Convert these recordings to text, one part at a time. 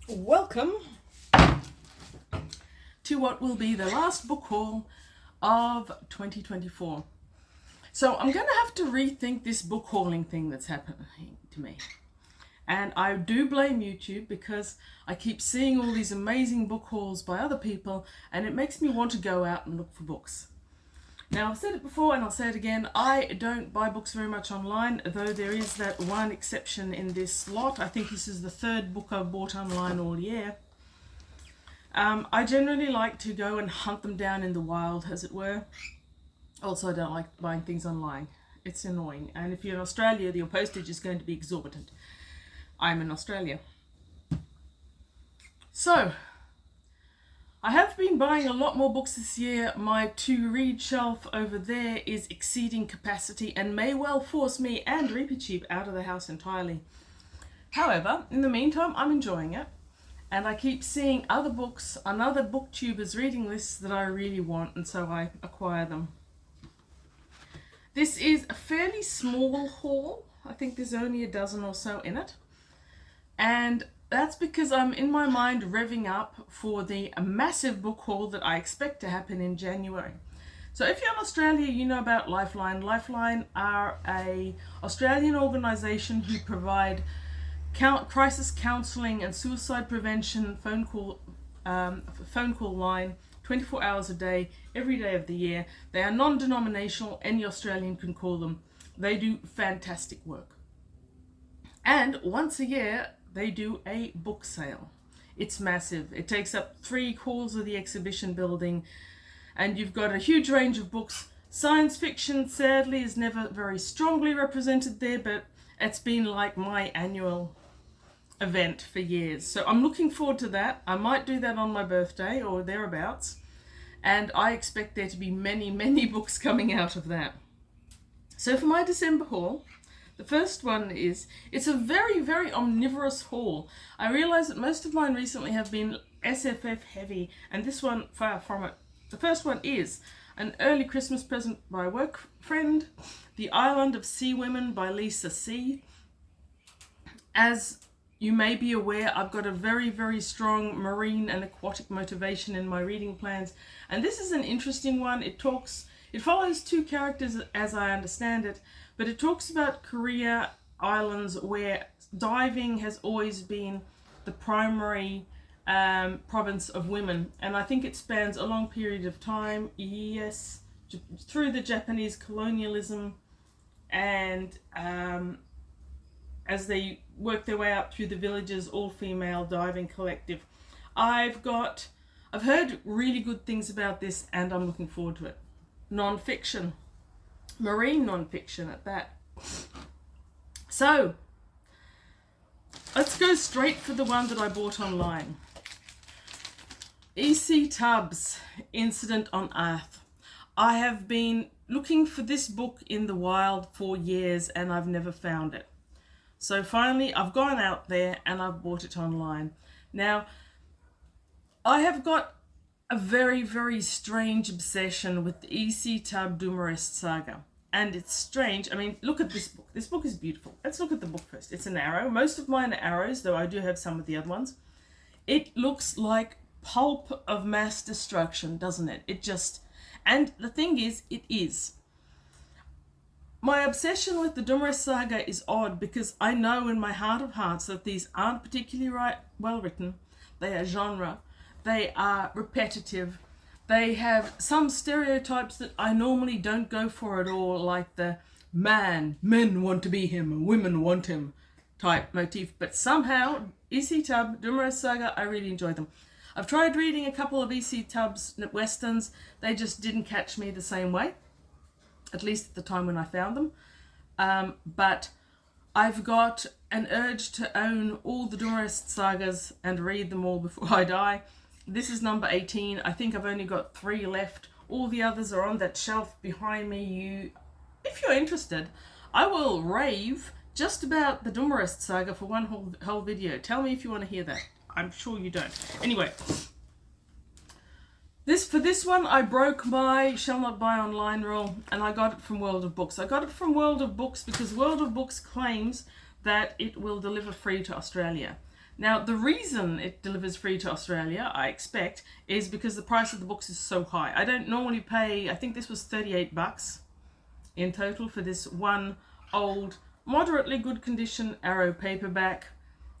Welcome to what will be the last book haul of 2024. So I'm going to have to rethink this book hauling thing that's happening to me. And I do blame YouTube because I keep seeing all these amazing book hauls by other people and it makes me want to go out and look for books. Now, I've said it before and I'll say it again, I don't buy books very much online, though there is that one exception in this lot. I think this is the third book I've bought online all year. I generally like to go and hunt them down in the wild, as it were. Also, I don't like buying things online. It's annoying. And if you're in Australia, your postage is going to be exorbitant. I'm in Australia. So, I have been buying a lot more books this year. My to-read shelf over there is exceeding capacity and may well force me and Reepicheep out of the house entirely. However, in the meantime, I'm enjoying it. And I keep seeing other books on other booktubers reading lists that I really want, and so I acquire them. This is a fairly small haul. I think there's only a dozen or so in it. And that's because I'm in my mind revving up for the massive book haul that I expect to happen in January. So if you're in Australia, you know about Lifeline. Lifeline are an Australian organisation who provide crisis counselling and suicide prevention phone call line 24 hours a day, every day of the year. They are non-denominational, any Australian can call them. They do fantastic work. And once a year, they do a book sale. It's massive. It takes up 3/4 of the exhibition building, and you've got a huge range of books. Science fiction, sadly, is never very strongly represented there, but it's been like my annual event for years. So I'm looking forward to that. I might do that on my birthday or thereabouts, and I expect there to be many, many books coming out of that. So for my December haul, the first one is, it's a very, very omnivorous haul. I realise that most of mine recently have been SFF heavy, and this one, far from it. The first one is An Early Christmas Present by a Work Friend, The Island of Sea Women by Lisa C. As you may be aware, I've got a very, very strong marine and aquatic motivation in my reading plans, and this is an interesting one. It follows two characters as I understand it, but it talks about Korea islands where diving has always been the primary province of women, and I think it spans a long period of time, yes, through the Japanese colonialism and as they work their way up through the villages, all-female diving collective. I've heard really good things about this and I'm looking forward to it. Non-fiction. Marine non-fiction at that. So, let's go straight for the one that I bought online. E.C. Tubbs, Incident on Earth. I have been looking for this book in the wild for years and I've never found it. So finally, I've gone out there and I've bought it online. Now, I have got a very, very strange obsession with the E.C. Tubb Dumarest saga. And it's strange. I mean, look at this book. This book is beautiful. Let's look at the book first. It's an arrow. Most of mine are arrows, though I do have some of the other ones. It looks like pulp of mass destruction, doesn't it? And the thing is, it is. My obsession with the Dumarest saga is odd because I know in my heart of hearts that these aren't particularly well written. They are genre. They are repetitive. They have some stereotypes that I normally don't go for at all, like the men want to be him, women want him type motif. But somehow, E.C. Tubb, Dumarest saga, I really enjoy them. I've tried reading a couple of E.C. Tubb's westerns. They just didn't catch me the same way, at least at the time when I found them. But I've got an urge to own all the Dumarest sagas and read them all before I die. This is number 18. I think I've only got 3 left. All the others are on that shelf behind me. If you're interested, I will rave just about the Dumarest saga for one whole video. Tell me if you want to hear that. I'm sure you don't. Anyway, for this one, I broke my shall not buy online rule, and I got it from World of Books. I got it from World of Books because World of Books claims that it will deliver free to Australia. Now, the reason it delivers free to Australia, I expect, is because the price of the books is so high. I don't normally pay, I think this was $38 in total for this one old, moderately good condition Arrow paperback.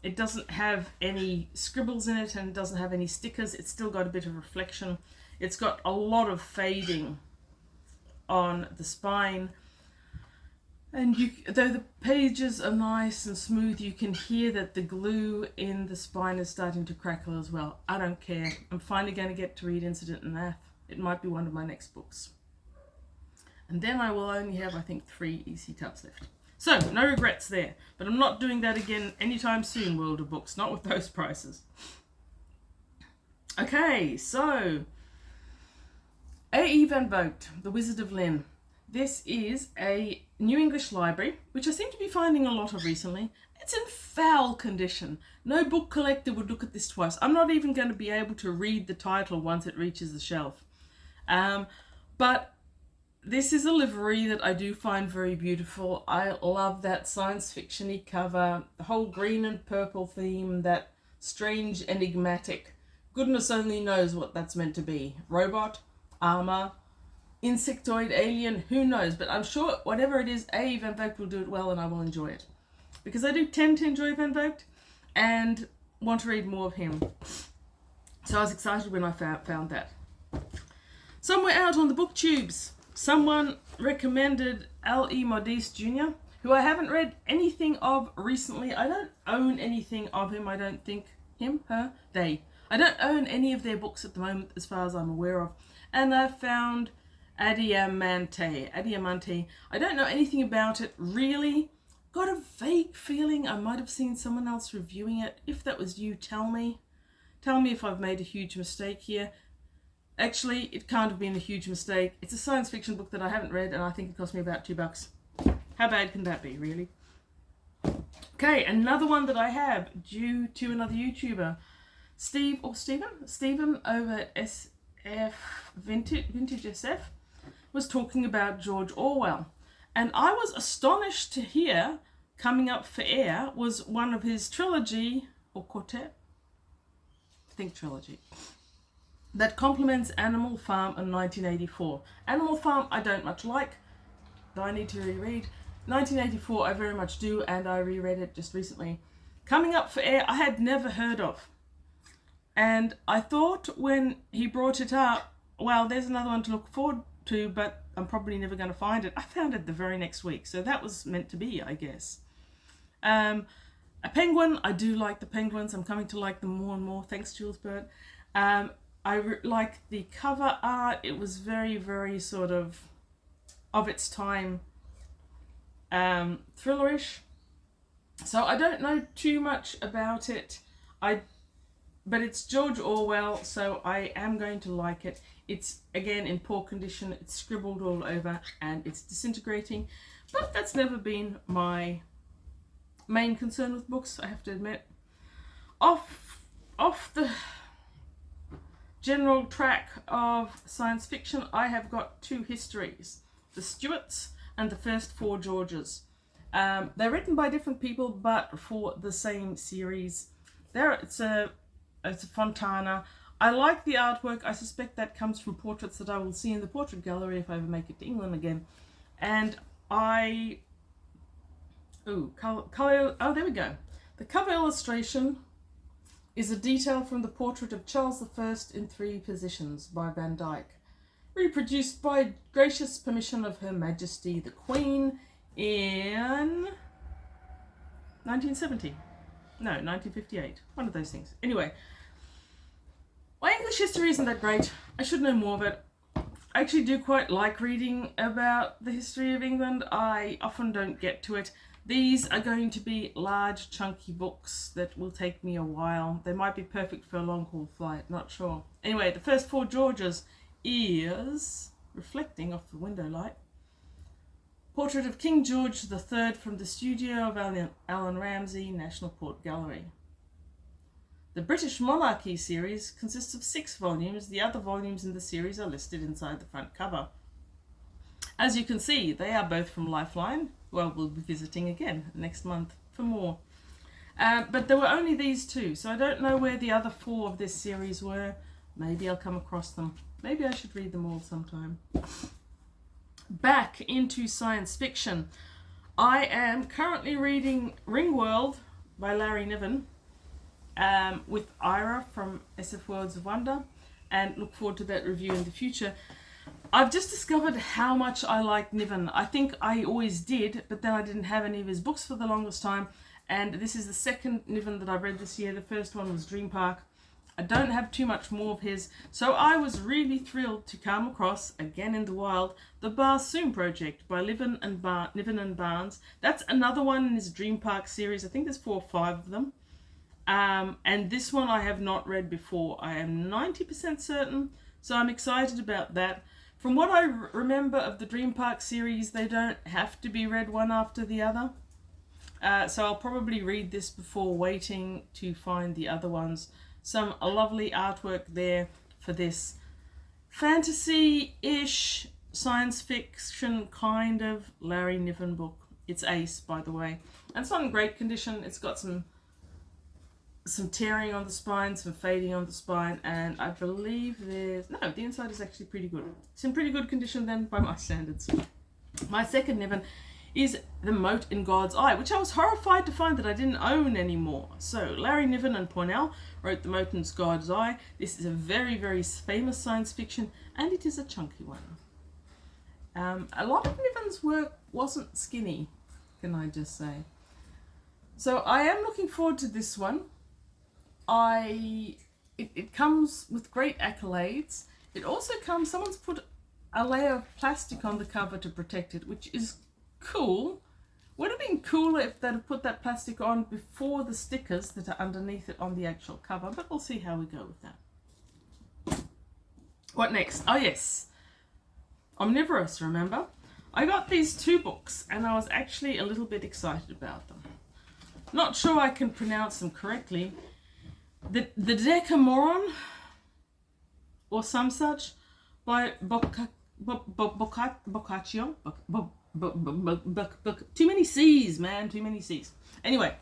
It doesn't have any scribbles in it and doesn't have any stickers. It's still got a bit of reflection. It's got a lot of fading on the spine. And though the pages are nice and smooth, you can hear that the glue in the spine is starting to crackle as well. I don't care. I'm finally going to get to read Incident in Math. It might be one of my next books. And then I will only have, I think, 3 EC Tubs left. So, no regrets there. But I'm not doing that again anytime soon, World of Books. Not with those prices. Okay, so A.E. Van Vogt, The Wizard of Lynn. This is a New English Library, which I seem to be finding a lot of recently. It's in foul condition. No book collector would look at this twice. I'm not even going to be able to read the title once it reaches the shelf. But this is a livery that I do find very beautiful. I love that science fiction-y cover, the whole green and purple theme, that strange enigmatic. Goodness only knows what that's meant to be. Robot, armor, insectoid, alien, who knows? But I'm sure whatever it is, A. Van Vogt will do it well and I will enjoy it. Because I do tend to enjoy Van Vogt and want to read more of him. So I was excited when I found that. Somewhere out on the booktubes, someone recommended L.E. Modeste Jr., who I haven't read anything of recently. I don't own anything of him, I don't think. Him, her, they. I don't own any of their books at the moment as far as I'm aware of. And I found Adiamante. I don't know anything about it really. Got a vague feeling I might have seen someone else reviewing it. If that was you, tell me. Tell me if I've made a huge mistake here. Actually, it can't have been a huge mistake. It's a science fiction book that I haven't read and I think it cost me about $2. How bad can that be, really? Okay, another one that I have due to another YouTuber. Stephen over at SF Vintage SF was talking about George Orwell. And I was astonished to hear coming up for air was one of his trilogy, or quartet, I think trilogy, that complements Animal Farm in 1984. Animal Farm I don't much like, though I need to reread. 1984 I very much do, and I reread it just recently. Coming up for air I had never heard of. And I thought when he brought it up, well, there's another one to look forward to, but I'm probably never going to find it. I found it the very next week, so that was meant to be, I guess. A penguin, I do like the penguins. I'm coming to like them more and more. Thanks, Jules Burt. I like the cover art. It was very, very sort of its time, thrillerish. So I don't know too much about it. But it's George Orwell, so I am going to like it. It's, again, in poor condition. It's scribbled all over and it's disintegrating. But that's never been my main concern with books, I have to admit. Off the general track of science fiction, I have got 2 histories. The Stuarts and the First 4 Georges. They're written by different people, but for the same series. It's a Fontana. I like the artwork. I suspect that comes from portraits that I will see in the portrait gallery if I ever make it to England again. And there we go. The cover illustration is a detail from the portrait of Charles I in 3 positions by Van Dyck, reproduced by gracious permission of Her Majesty the Queen in 1970. No, 1958. One of those things. Anyway, my English history isn't that great. I should know more of it. I actually do quite like reading about the history of England. I often don't get to it. These are going to be large, chunky books that will take me a while. They might be perfect for a long-haul flight, not sure. Anyway, the First 4 Georges is reflecting off the window light. Portrait of King George III from the studio of Alan Ramsay, National Port Gallery. The British Monarchy series consists of 6 volumes. The other volumes in the series are listed inside the front cover. As you can see, they are both from Lifeline. Well, we'll be visiting again next month for more. But there were only these two, so I don't know where the other 4 of this series were. Maybe I'll come across them. Maybe I should read them all sometime. Back into science fiction. I am currently reading Ringworld by Larry Niven, with Ira from SF Worlds of Wonder, and look forward to that review in the future. I've just discovered how much I like Niven. I think I always did, but then I didn't have any of his books for the longest time, and this is the second Niven that I've read this year. The first one was Dream Park. I don't have too much more of his, so I was really thrilled to come across, again in the wild, the Barsoom Project by Niven and Barnes. That's another one in his Dream Park series. I think there's 4 or 5 of them. And this one I have not read before. I am 90% certain, so I'm excited about that. From what I remember of the Dream Park series, they don't have to be read one after the other. So I'll probably read this before waiting to find the other ones. Some lovely artwork there for this fantasy-ish, science fiction kind of Larry Niven book. It's ace, by the way. And it's not in great condition. It's got some tearing on the spine, some fading on the spine, and I believe the inside is actually pretty good. It's in pretty good condition then by my standards. My second Niven is The Mote in God's Eye, which I was horrified to find that I didn't own anymore. So Larry Niven and Pournelle wrote The Mote in God's Eye. This is a very, very famous science fiction, and it is a chunky one. A lot of Niven's work wasn't skinny, can I just say. So I am looking forward to this one. It comes with great accolades. It also comes, someone's put a layer of plastic on the cover to protect it, which is cool. Would have been cooler if they'd have put that plastic on before the stickers that are underneath it on the actual cover, but we'll see how we go with that. What next? Oh yes, Omnivorous, remember? I got these 2 books and I was actually a little bit excited about them. Not sure I can pronounce them correctly. The Decameron, or some such, by Boccaccio. Too many C's, man, too many C's. Anyway,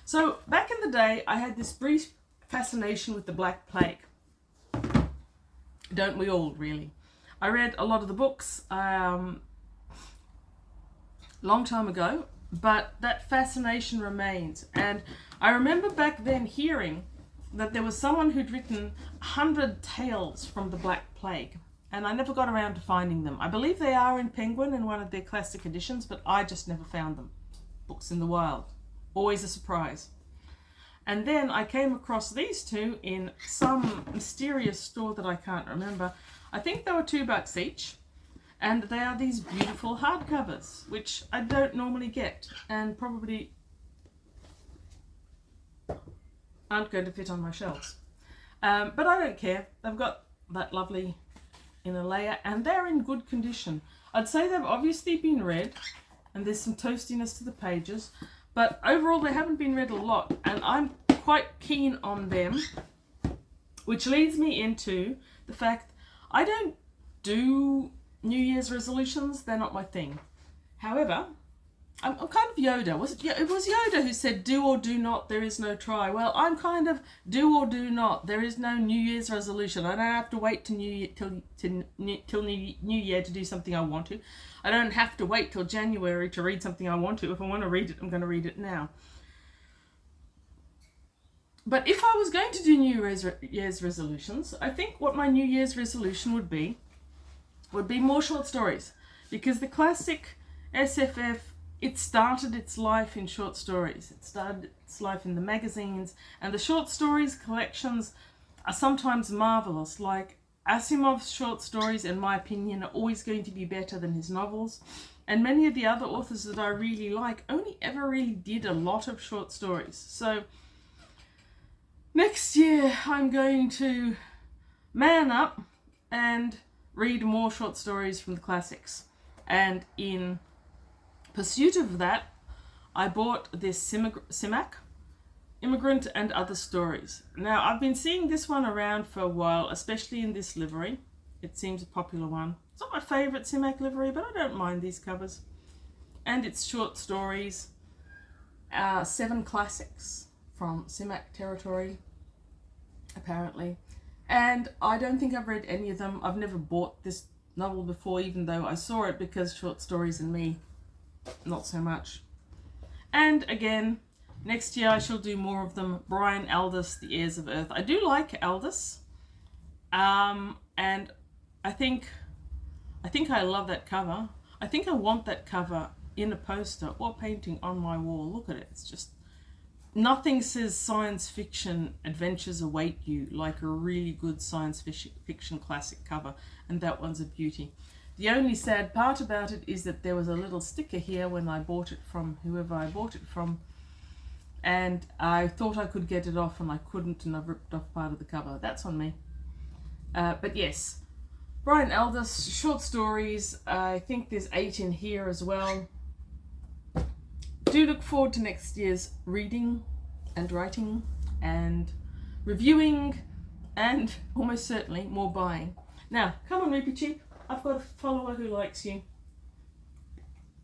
so back in the day, I had this brief fascination with the Black Plague. Don't we all, really? I read a lot of the books long time ago, but that fascination remains. And I remember back then hearing that there was someone who'd written 100 tales from the Black Plague, and I never got around to finding them. I believe they are in Penguin in one of their classic editions, but I just never found them. Books in the wild. Always a surprise. And then I came across these 2 in some mysterious store that I can't remember. I think they were $2 each. And they are these beautiful hardcovers, which I don't normally get, and probably aren't going to fit on my shelves. But I don't care. They've got that lovely inner layer, and they're in good condition. I'd say they've obviously been read, and there's some toastiness to the pages, but overall they haven't been read a lot, and I'm quite keen on them, which leads me into the fact I don't do New Year's resolutions. They're not my thing. However, I'm kind of Yoda. It was Yoda who said, do or do not, there is no try. Well, I'm kind of do or do not. There is no New Year's resolution. I don't have to wait till New Year to do something I want to. I don't have to wait till January to read something I want to. If I want to read it, I'm going to read it now. But if I was going to do New Year's resolutions, I think what my New Year's resolution would be more short stories. Because the classic SFF, it started its life in short stories. It started its life in the magazines, and the short stories collections are sometimes marvelous. Like Asimov's short stories, in my opinion, are always going to be better than his novels. And many of the other authors that I really like only ever really did a lot of short stories. So next year I'm going to man up and read more short stories from the classics. And in pursuit of that, I bought this Simak, Immigrant and Other Stories. Now, I've been seeing this one around for a while, especially in this livery. It seems a popular one. It's not my favourite Simak livery, but I don't mind these covers. And it's short stories. 7 classics from Simak territory, apparently. And I don't think I've read any of them. I've never bought this novel before, even though I saw it, because Short Stories and Me, not so much. And again, next year I shall do more of them. Brian Aldiss, The Heirs of Earth. I do like Aldiss. And I think I love that cover. I think I want that cover in a poster or painting on my wall. Look at it. It's just, nothing says science fiction adventures await you like a really good science fiction classic cover. And that one's a beauty. The only sad part about it is that there was a little sticker here when I bought it from whoever I bought it from. And I thought I could get it off and I couldn't, and I've ripped off part of the cover. That's on me. But yes, Brian Aldiss, short stories. I think there's 8 in here as well. Do look forward to next year's reading and writing and reviewing and almost certainly more buying. Now, come on, Reapy Cheap. I've got a follower who likes you.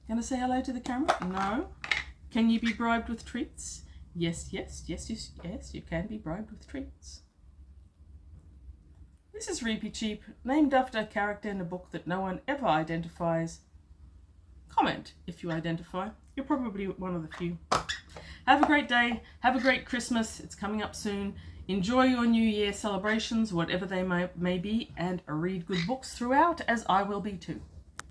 Gonna say hello to the camera? No. Can you be bribed with treats? Yes, yes, yes, yes, yes, you can be bribed with treats. This is Reapy Cheap, named after a character in a book that no one ever identifies. Comment if you identify. You're probably one of the few. Have a great day. Have a great Christmas. It's coming up soon. Enjoy your New Year celebrations, whatever they may be, and read good books throughout, as I will be too.